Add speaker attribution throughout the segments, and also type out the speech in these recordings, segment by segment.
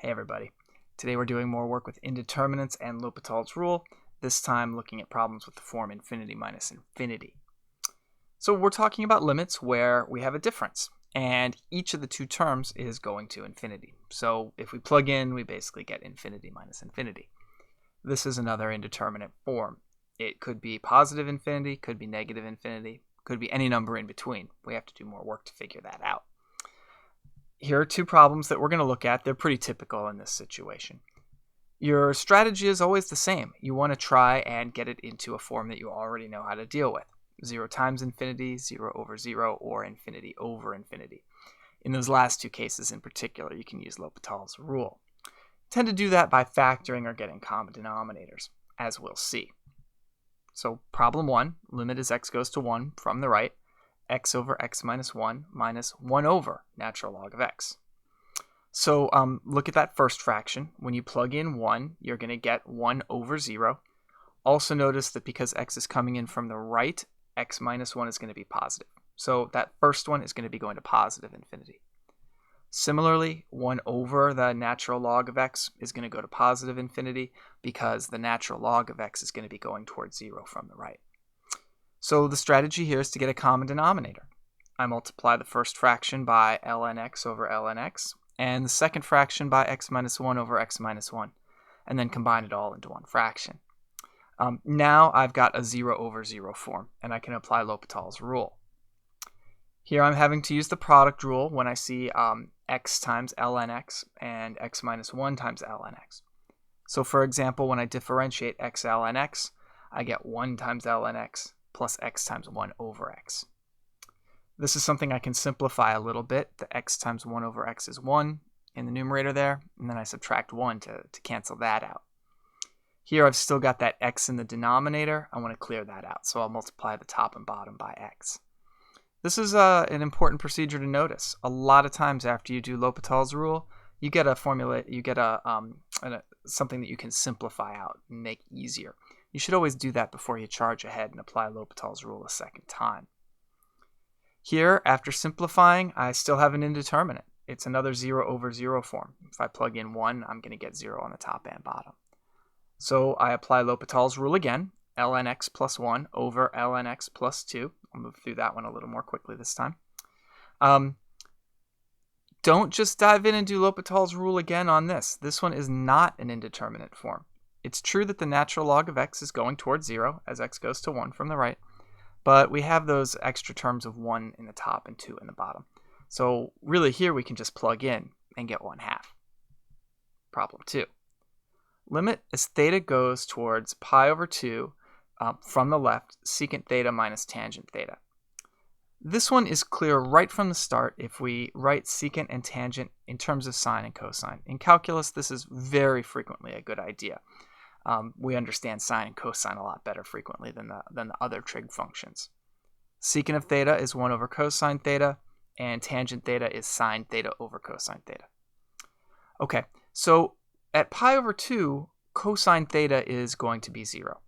Speaker 1: Hey everybody. Today we're doing more work with indeterminates and L'Hopital's rule, this time looking at problems with the form infinity minus infinity. So we're talking about limits where we have a difference, and each of the two terms is going to infinity. So if we plug in, we basically get infinity minus infinity. This is another indeterminate form. It could be positive infinity, could be negative infinity, could be any number in between. We have to do more work to figure that out. Here are two problems that we're going to look at. They're pretty typical in this situation. Your strategy is always the same. You want to try and get it into a form that you already know how to deal with. 0 times infinity, 0 over 0, or infinity over infinity. In those last two cases in particular, you can use L'Hopital's rule. Tend to do that by factoring or getting common denominators, as we'll see. So problem 1, limit as x goes to 1 from the right, x over x minus 1 over natural log of x. So look at that first fraction. When you plug in 1, you're going to get 1 over 0. Also notice that because x is coming in from the right, x minus 1 is going to be positive. So that first one is going to be going to positive infinity. Similarly, 1 over the natural log of x is going to go to positive infinity because the natural log of x is going to be going towards 0 from the right. So the strategy here is to get a common denominator. I multiply the first fraction by ln x over ln x, and the second fraction by x minus 1 over x minus 1, and then combine it all into one fraction. Now I've got a 0 over 0 form, and I can apply L'Hopital's rule. Here I'm having to use the product rule when I see x times ln x and x minus 1 times ln x. So for example, when I differentiate x ln x, I get 1 times ln x plus x times 1 over x. This is something I can simplify a little bit. The x times 1 over x is 1 in the numerator there, and then I subtract 1 to cancel that out. Here I've still got that x in the denominator. I want to clear that out, so I'll multiply the top and bottom by x. This is an important procedure to notice. A lot of times after you do L'Hopital's rule, you get a formula, you get something that you can simplify out and make easier. You should always do that before you charge ahead and apply L'Hopital's rule a second time. Here, after simplifying, I still have an indeterminate. It's another 0 over 0 form. If I plug in 1, I'm going to get 0 on the top and bottom. So I apply L'Hopital's rule again, ln x plus 1 over ln x plus 2. I'll move through that one a little more quickly this time. Don't just dive in and do L'Hopital's rule again on this. This one is not an indeterminate form. It's true that the natural log of x is going towards 0 as x goes to 1 from the right, but we have those extra terms of 1 in the top and 2 in the bottom. So really here we can just plug in and get 1/2. Problem 2. Limit as theta goes towards pi over 2 from the left, secant theta minus tangent theta. This one is clear right from the start if we write secant and tangent in terms of sine and cosine. In calculus, this is very frequently a good idea. We understand sine and cosine a lot better frequently than the other trig functions. Secant of theta is 1 over cosine theta, and tangent theta is sine theta over cosine theta. Okay, so at pi over 2, cosine theta is going to be 0.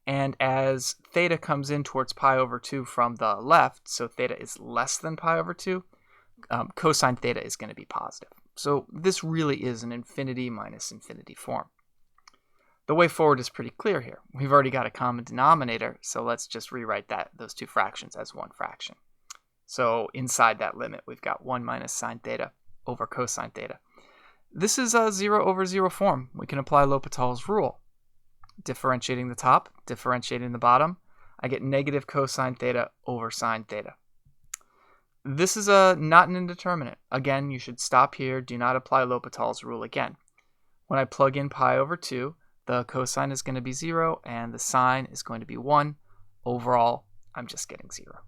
Speaker 1: And as theta comes in towards pi over 2 from the left, so theta is less than pi over 2, cosine theta is going to be positive. So this really is an infinity minus infinity form. The way forward is pretty clear here. We've already got a common denominator, so let's just rewrite those two fractions as one fraction. So inside that limit, we've got 1 minus sine theta over cosine theta. This is a 0 over 0 form. We can apply L'Hopital's rule. Differentiating the top, differentiating the bottom, I get negative cosine theta over sine theta. This is not an indeterminate. Again, you should stop here. Do not apply L'Hopital's rule again. When I plug in pi over 2, the cosine is going to be 0 and the sine is going to be 1. Overall, I'm just getting 0.